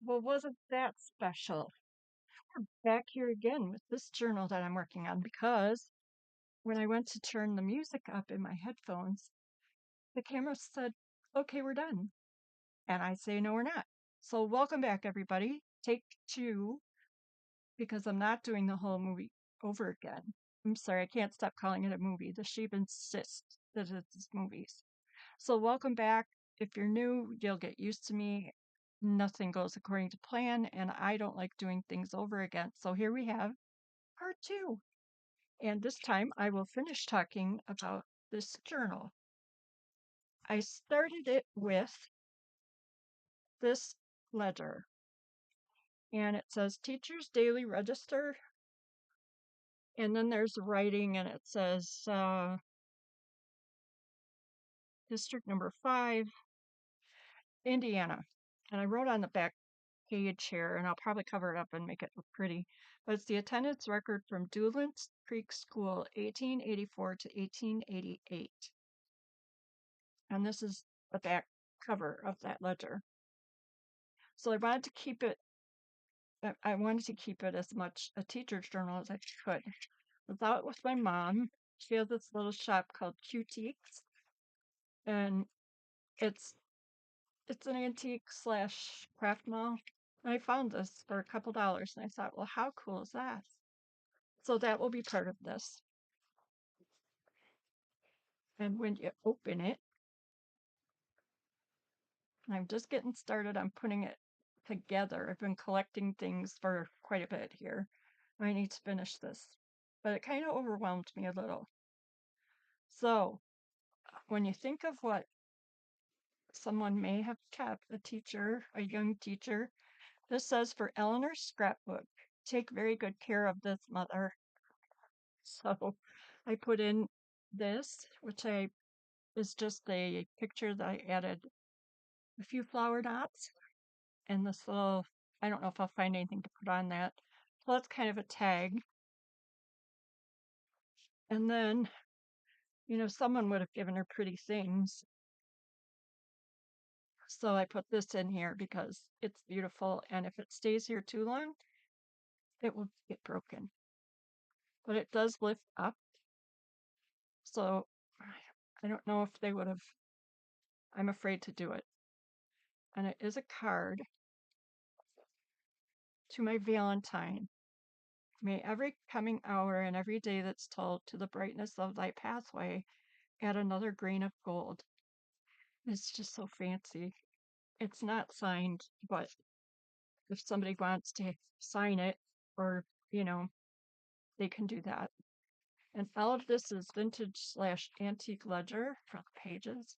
Well, wasn't that special? We're back here again with this journal that I'm working on because when I went to turn the music up in my headphones, the camera said, okay, we're done. And I say, no, we're not. So, welcome back, everybody. Take two, because I'm not doing the whole movie over again. I'm sorry, I can't stop calling it a movie. The sheep insists that it's movies. So, welcome back. If you're new, you'll get used to me. Nothing goes according to plan, and I don't like doing things over again. So, here we have part two. And this time I will finish talking about this journal. I started it with this ledger, and it says Teacher's Daily Register. And then there's writing, and it says District number 5, Indiana. And I wrote on the back page here, and I'll probably cover it up and make it look pretty. But it's the attendance record from Dulance Creek School, 1884 to 1888. And this is the back cover of that ledger. So I wanted to keep it as much a teacher's journal as I could. I was out with my mom. She has this little shop called Cuteeks, and it's an antique slash craft mall. And I found this for a couple dollars, and I thought, well, how cool is that? So that will be part of this. And when you open it, I'm just getting started on putting it together. I've been collecting things for quite a bit here. I need to finish this, but it kind of overwhelmed me a little. So when you think of what someone may have kept, a young teacher, this says for Eleanor's scrapbook, take very good care of this, mother. So I put in this, which is just a picture that I added a few flower dots and this little, I don't know if I'll find anything to put on that. So that's kind of a tag. And then, someone would have given her pretty things. So I put this in here because it's beautiful. And if it stays here too long, it will get broken. But it does lift up. So I don't know if they would have, I'm afraid to do it. And it is a card to my Valentine. May every coming hour and every day that's told to the brightness of thy pathway add another grain of gold. It's just so fancy. It's not signed, but if somebody wants to sign it or, they can do that. And all of this is vintage slash antique ledger for the pages.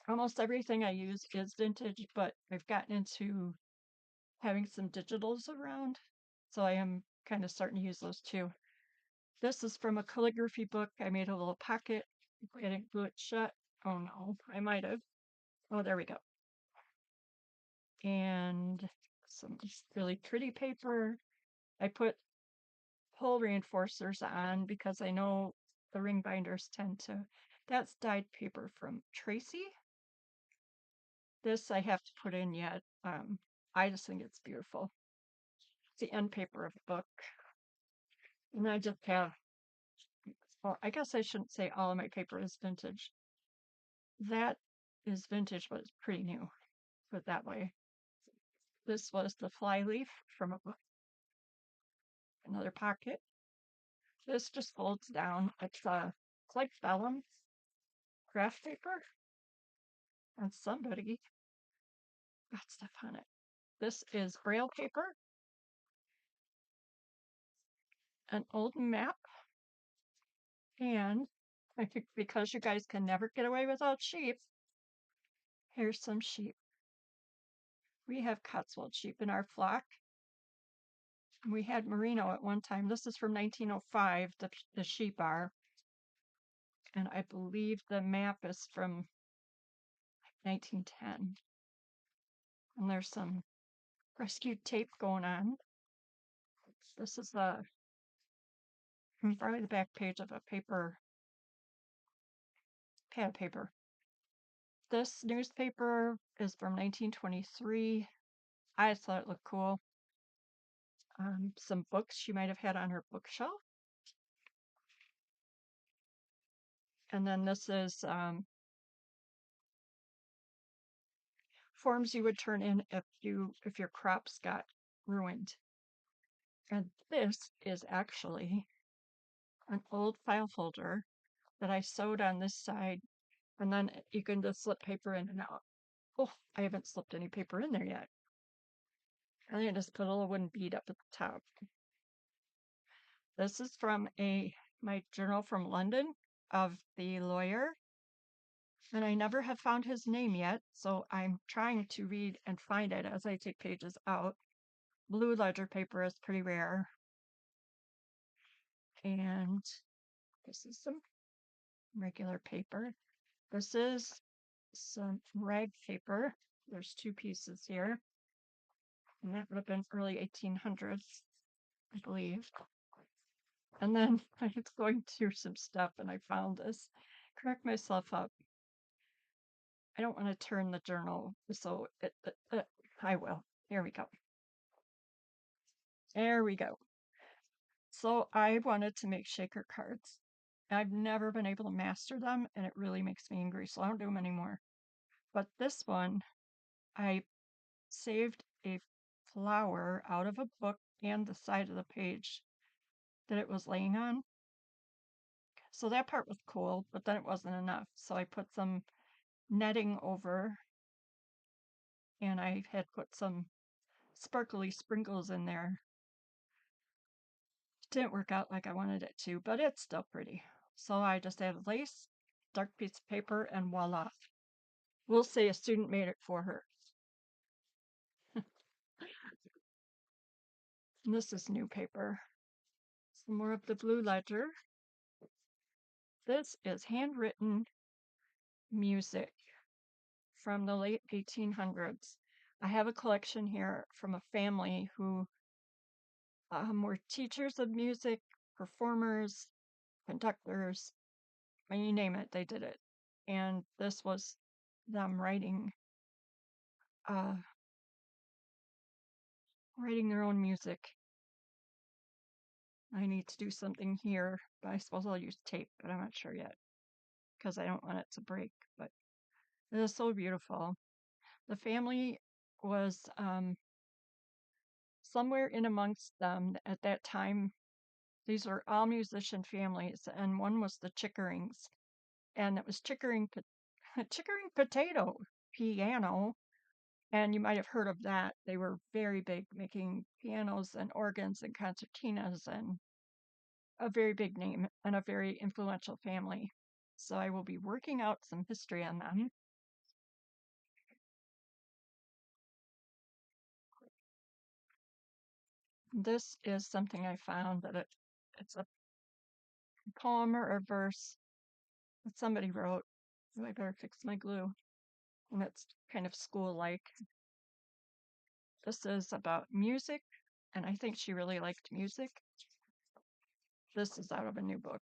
Almost everything I use is vintage, but I've gotten into having some digitals around. So I am kind of starting to use those too. This is from a calligraphy book. I made a little pocket. I didn't glue it shut. Oh no, I might have. Oh, there we go. And some really pretty paper. I put hole reinforcers on because I know the ring binders tend to. That's dyed paper from Tracy. This I have to put in yet. I just think it's beautiful. It's the end paper of the book. And I just have, well, I guess I shouldn't say all of my paper is vintage. That is vintage, but it's pretty new, put it that way. This was the flyleaf from a book. Another pocket. This just folds down. It's like vellum craft paper. And somebody got stuff on it. This is braille paper, an old map, and I think because you guys can never get away without sheep, here's some sheep. We have Cotswold sheep in our flock. We had merino at one time. This is from 1905, the sheep are. And I believe the map is from 1910. And there's some rescued tape going on. This is probably the back page of a pad paper. This newspaper is from 1923. I just thought it looked cool. Some books she might have had on her bookshelf. And then this is forms you would turn in if your crops got ruined. And this is actually an old file folder that I sewed on this side, and then you can just slip paper in and out. Oh, I haven't slipped any paper in there yet. And then I just put a little wooden bead up at the top. This is from my journal from London of the lawyer, and I never have found his name yet, so I'm trying to read and find it as I take pages out. Blue ledger paper is pretty rare. And this is some regular paper. This is some rag paper. There's two pieces here. And that would have been early 1800s, I believe. And then I was going through some stuff and I found this. Crack myself up. I don't want to turn the journal, so I will. Here we go. There we go. So I wanted to make shaker cards. I've never been able to master them, and it really makes me angry, so I don't do them anymore. But this one, I saved a flower out of a book and the side of the page that it was laying on. So that part was cool, but then it wasn't enough. So I put some netting over, and I had put some sparkly sprinkles in there. It didn't work out like I wanted it to, but it's still pretty. So I just added lace, dark piece of paper, and voila. We'll say a student made it for her. And this is new paper. Some more of the blue ledger. This is handwritten music from the late 1800s. I have a collection here from a family who were teachers of music, performers, conductors, you name it, they did it. And this was them uh, writing their own music. I need to do something here, but I suppose I'll use tape, but I'm not sure yet because I don't want it to break. But it is so beautiful. The family was somewhere in amongst them at that time. These were all musician families, and one was the Chickerings, and it was Chickering Potato Piano, and you might have heard of that. They were very big, making pianos and organs and concertinas, and a very big name and a very influential family. So I will be working out some history on them. This is something I found that it's a poem or a verse that somebody wrote. So I better fix my glue. And it's kind of school-like. This is about music, and I think she really liked music. This is out of a new book.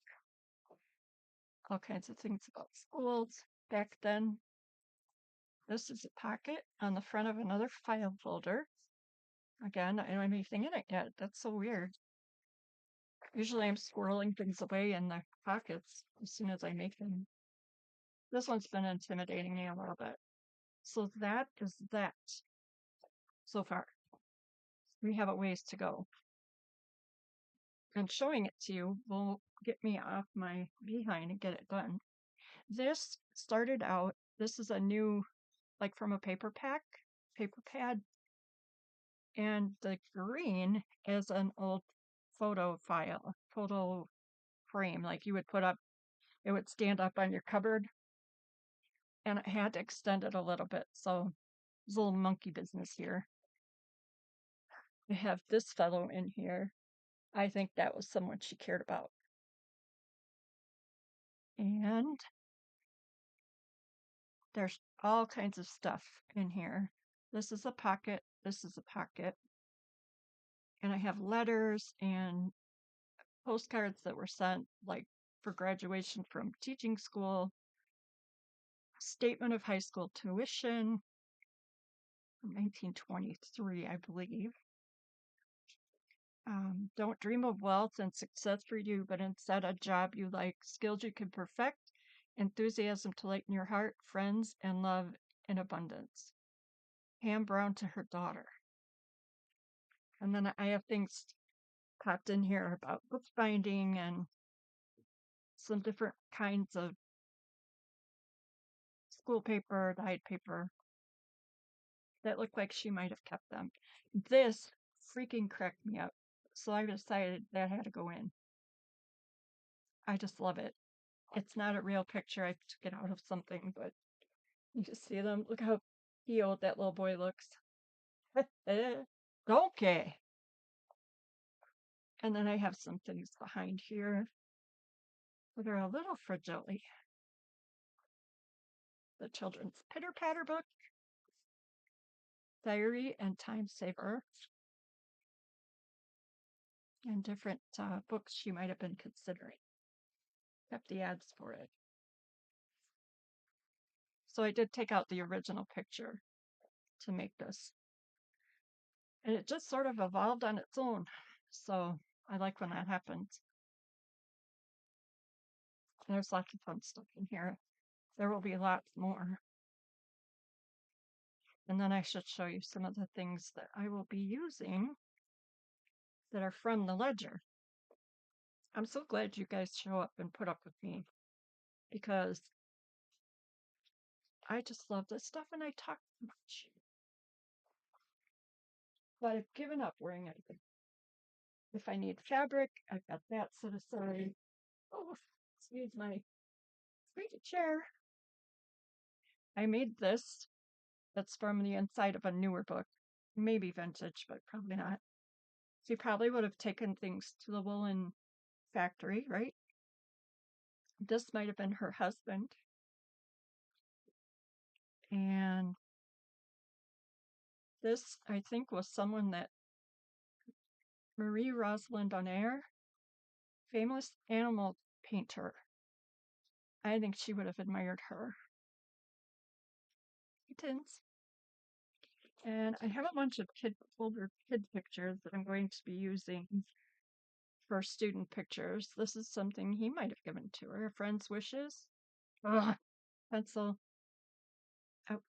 All kinds of things about schools back then. This is a pocket on the front of another file folder. Again, I don't have anything in it yet. That's so weird. Usually I'm squirreling things away in the pockets as soon as I make them. This one's been intimidating me a little bit. So that is that so far. We have a ways to go. And showing it to you will get me off my behind and get it done. This started out, this is a new, like from a paper pad, and the green is an old photo frame, like you would put up, it would stand up on your cupboard, and I had to extend it a little bit. So there's a little monkey business here. We have this fellow in here. I think that was someone she cared about. And there's all kinds of stuff in here. This is a pocket. This is a pocket. And I have letters and postcards that were sent, like for graduation from teaching school, statement of high school tuition, from 1923, I believe. Don't dream of wealth and success for you, but instead a job you like, skills you can perfect, enthusiasm to lighten your heart, friends, and love in abundance. Pam Brown to her daughter. And then I have things popped in here about bookbinding and some different kinds of school paper, dyed paper that look like she might have kept them. This freaking cracked me up. So I decided that had to go in. I just love it. It's not a real picture. I took it out of something, but you just see them. Look how healed that little boy looks. Okay. And then I have some things behind here that are a little fragile. The children's pitter patter book, diary and time saver, and different books you might have been considering. Kept the ads for it. So I did take out the original picture to make this. And it just sort of evolved on its own. So I like when that happens. There's lots of fun stuff in here. There will be lots more. And then I should show you some of the things that I will be using that are from the ledger. I'm so glad you guys show up and put up with me because I just love this stuff and I talk too much. But I've given up worrying anything. If I need fabric, I've got that set aside. Oh, excuse my squeaky chair. I made this. That's from the inside of a newer book. Maybe vintage, but probably not. She probably would have taken things to the woolen factory, right? This might have been her husband. And this, I think, was someone that Marie Rosalind Bonaire, famous animal painter. I think she would have admired her. Kittens. And I have a bunch of older kid pictures that I'm going to be using for student pictures. This is something he might have given to her. A friend's wishes. Ugh, pencil. Out.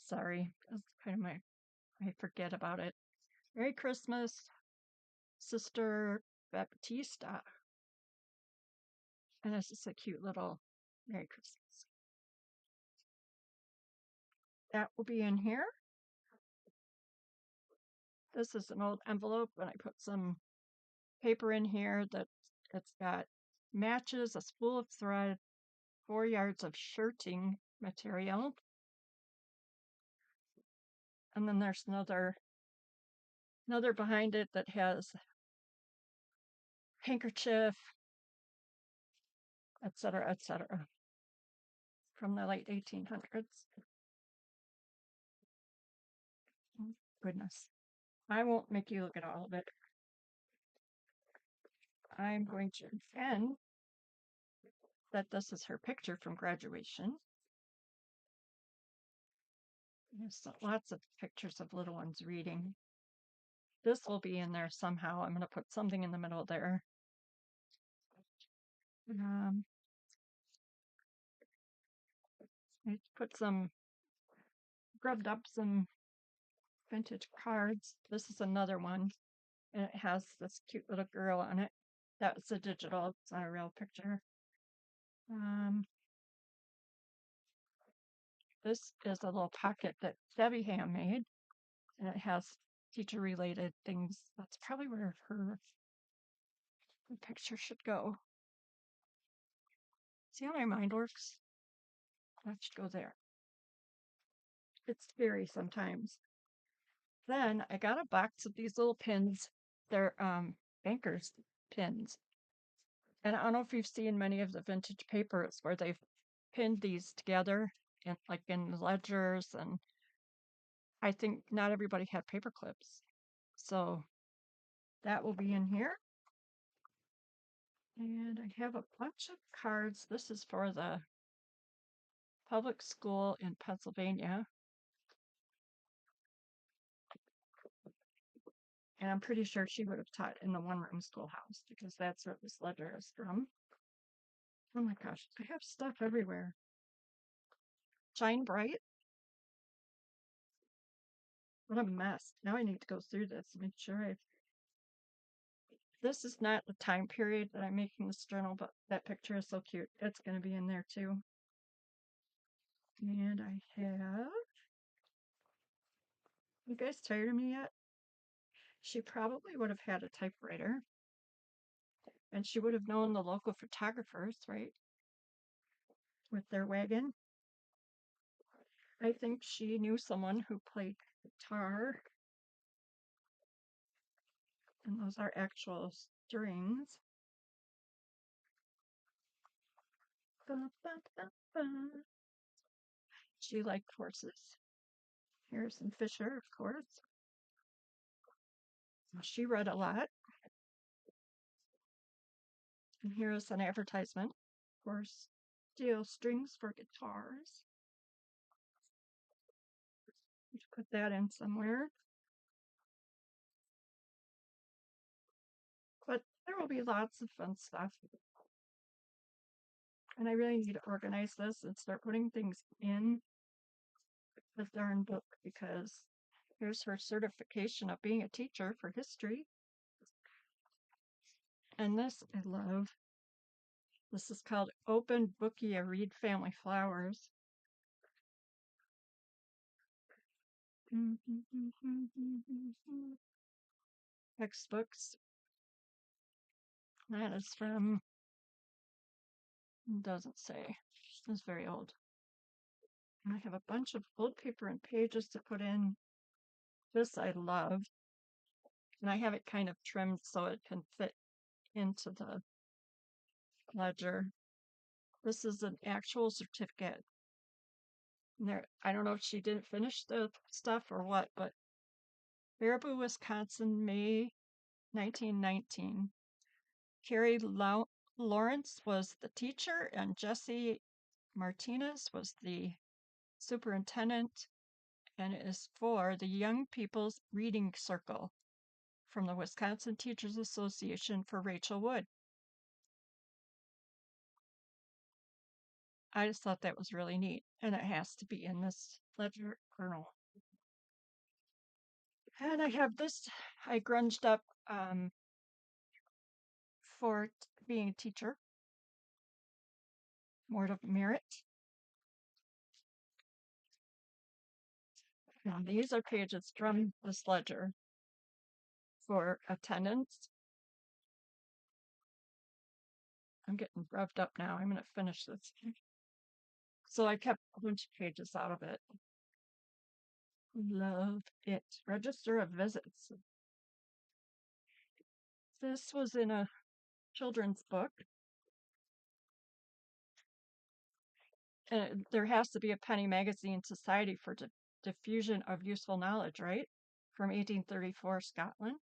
Sorry. That's kind of I forget about it. Merry Christmas, Sister Baptista. And it's just a cute little Merry Christmas. That will be in here. This is an old envelope, and I put some paper in here that it's got matches, a spool of thread, 4 yards of shirting material. And then there's another behind it that has handkerchief, etc., from the late 1800s. Goodness. I won't make you look at all of it. I'm going to pretend that this is her picture from graduation. There's lots of pictures of little ones reading. This will be in there somehow. I'm going to put something in the middle there. I put grubbed up some vintage cards. This is another one, and it has this cute little girl on it. That was a digital, it's not a real picture. This is a little pocket that Debbie handmade, and it has teacher-related things. That's probably where her picture should go. See how my mind works? That should go there. It's scary sometimes. Then I got a box of these little pins. They're banker's pins. And I don't know if you've seen many of the vintage papers where they've pinned these together in like in ledgers, and I think not everybody had paper clips. So that will be in here. And I have a bunch of cards. This is for the public school in Pennsylvania. And I'm pretty sure she would have taught in the one-room schoolhouse because that's where this ledger is from. Oh my gosh, I have stuff everywhere. Shine bright. What a mess. Now I need to go through this and make sure I. This is not the time period that I'm making this journal, but that picture is so cute. It's going to be in there too. And I have. You guys tired of me yet? She probably would have had a typewriter. And she would have known the local photographers, right? With their wagon. I think she knew someone who played guitar. And those are actual strings. She liked horses. Harrison Fisher, of course. She read a lot. And here is an advertisement for steel strings for guitars. Put that in somewhere. But there will be lots of fun stuff. And I really need to organize this and start putting things in the darn book because here's her certification of being a teacher for history. And this I love. This is called Open Bookie, a Reed Family Flowers. Textbooks. That is from, doesn't say. It's very old. And I have a bunch of old paper and pages to put in. This I love. And I have it kind of trimmed so it can fit into the ledger. This is an actual certificate. And there, I don't know if she didn't finish the stuff or what, but Baraboo, Wisconsin, May 1919. Carrie Lawrence was the teacher, and Jesse Martinez was the superintendent, and it is for the Young People's Reading Circle from the Wisconsin Teachers Association for Rachel Wood. I just thought that was really neat, and it has to be in this ledger journal. And I have this, I grunged up for being a teacher, Word of Merit. Now, these are pages from this ledger for attendance. I'm getting revved up now. I'm going to finish this. So I kept a bunch of pages out of it. Love it. Register of visits. This was in a children's book. And there has to be a penny magazine society for diffusion of useful knowledge, right? From 1834, Scotland.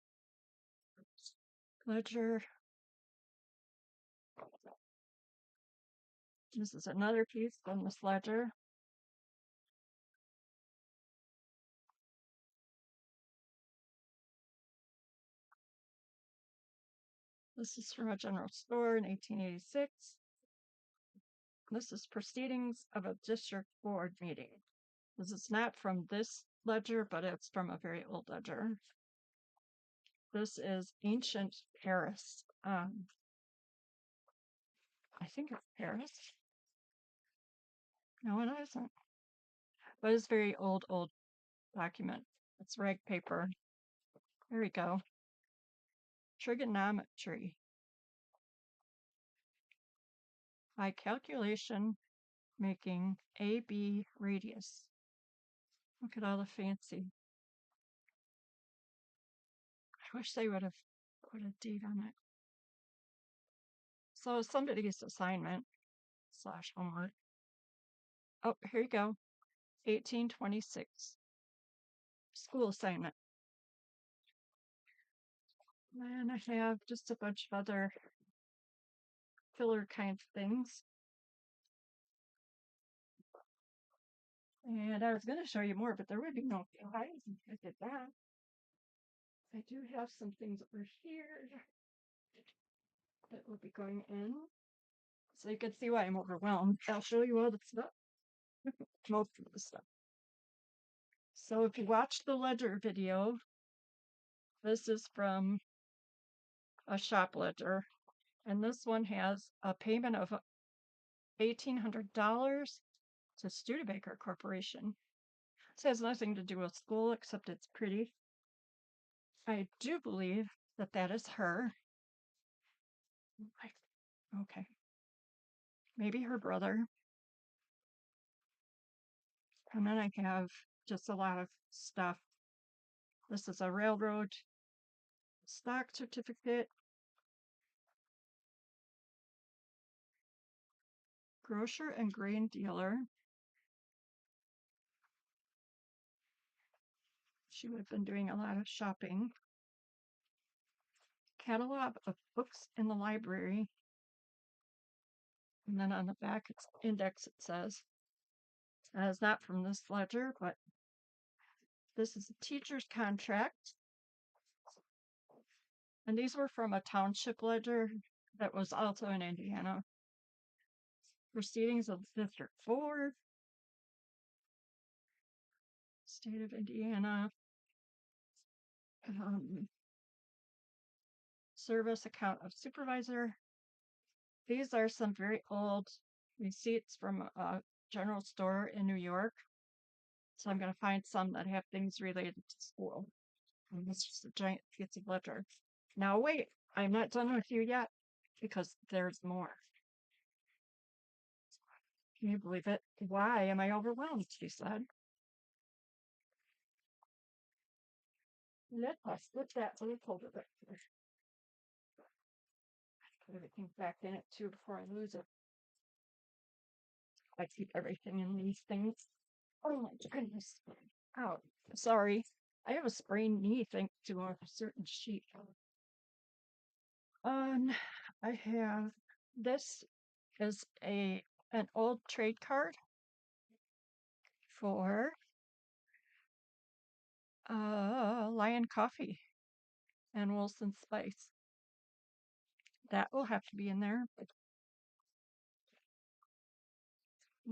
Ledger. This is another piece from this ledger. This is from a general store in 1886. This is proceedings of a district board meeting. This is not from this ledger, but it's from a very old ledger. This is ancient Paris. I think it's Paris. No, it isn't. But it's very old document. It's rag paper. There we go. Trigonometry. By calculation, making AB radius. Look at all the fancy. I wish they would have put a date on it. So somebody's assignment / homework. Oh, here you go. 1826. School assignment. And I have just a bunch of other filler kind of things. And I was going to show you more, but there would be no eyes if I did that. I do have some things over here that will be going in. So you can see why I'm overwhelmed. I'll show you all the stuff. Most of the stuff. So if you watch the ledger video, this is from a shop ledger. And this one has a payment of $1,800 to Studebaker Corporation. This has nothing to do with school, except it's pretty. I do believe that that is her. Okay. Maybe her brother. And then I have just a lot of stuff. This is a railroad stock certificate, grocer and grain dealer. She would have been doing a lot of shopping. Catalog of books in the library. And then on the back it's index, it says. It's not from this ledger, but this is a teacher's contract. And these were from a township ledger that was also in Indiana. Proceedings of District 4, State of Indiana. Service account of supervisor. These are some very old receipts from a general store in New York. So I'm going to find some that have things related to school. And this is a giant piece of ledger. Now wait, I'm not done with you yet, because there's more. Can you believe it? Why am I overwhelmed? She said. Let us put that little folder back here. Put everything back in it too before I lose it. I keep everything in these things. Oh my goodness. Oh, sorry. I have a sprained knee thanks to a certain sheet. I have this is an old trade card for Lion Coffee and Wilson Spice. That will have to be in there.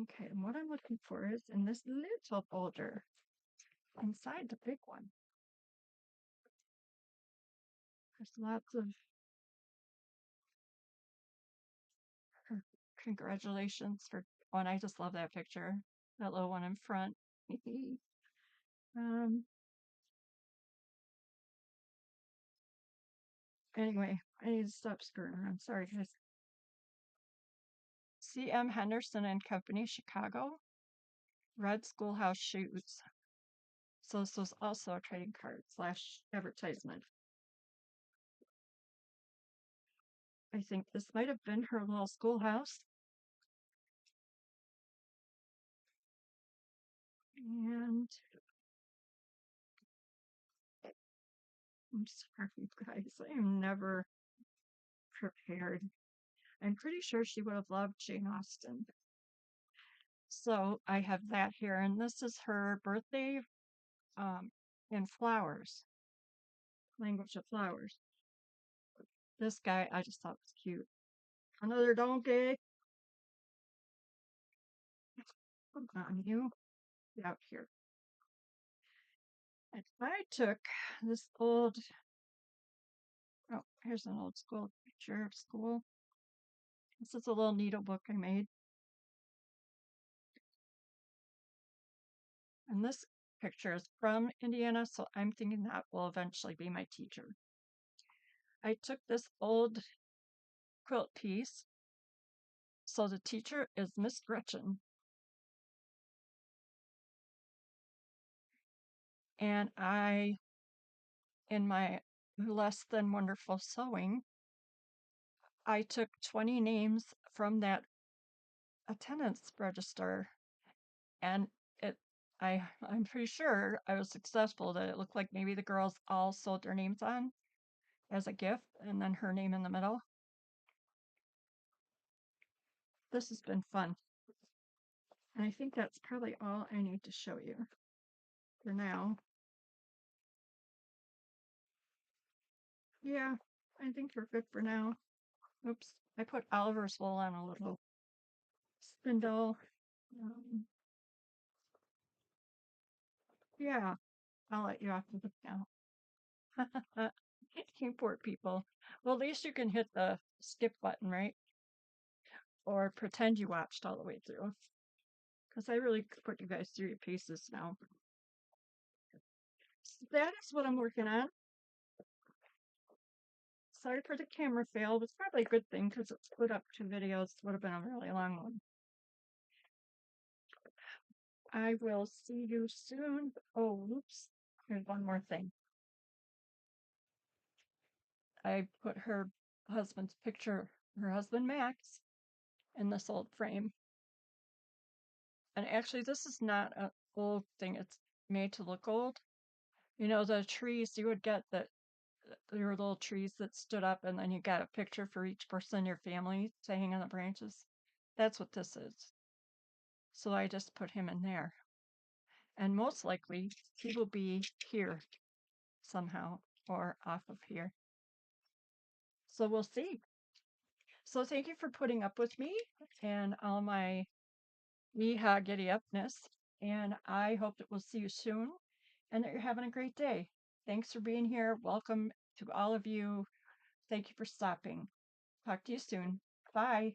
Okay, and what I'm looking for is in this little folder inside the big one. There's lots of congratulations for one. I just love that picture. That little one in front. Anyway, I need to stop screwing around. Sorry, guys. C.M. Henderson and Company, Chicago. Red Schoolhouse Shoes. So this was also a trading card / advertisement. I think this might have been her little schoolhouse. And I'm sorry, guys. I am never prepared. I'm pretty sure she would have loved Jane Austen. So I have that here, and this is her birthday in flowers, language of flowers. This guy I just thought was cute. Another donkey. Come on, you. Get out here. And I took this old, oh, here's an old school picture of school. This is a little needle book I made. And this picture is from Indiana, so I'm thinking that will eventually be my teacher. I took this old quilt piece. So the teacher is Miss Gretchen. And I, in my less than wonderful sewing, I took 20 names from that attendance register, and I'm pretty sure I was successful, that it looked like maybe the girls all sewed their names on as a gift, and then her name in the middle. This has been fun. And I think that's probably all I need to show you for now. Yeah, I think we're good for now. Oops, I put Oliver's wool on a little spindle. Um, yeah, I'll let you off the hook now. You poor people. Well, at least you can hit the skip button, right? Or pretend you watched all the way through. Because I really put you guys through your paces now. So that is what I'm working on. Sorry for the camera fail. It's probably a good thing because it split up 2 videos. Would have been a really long one. I will see you soon. Oh, whoops. Here's one more thing. I put her husband's picture, her husband Max, in this old frame. And actually, this is not an old thing. It's made to look old. You know, the trees you would get that there were little trees that stood up, and then you got a picture for each person in your family to hang on the branches. That's what this is. So I just put him in there. And most likely, he will be here somehow or off of here. So we'll see. So thank you for putting up with me and all my yeehaw giddy upness. And I hope that we'll see you soon and that you're having a great day. Thanks for being here. Welcome to all of you. Thank you for stopping. Talk to you soon. Bye.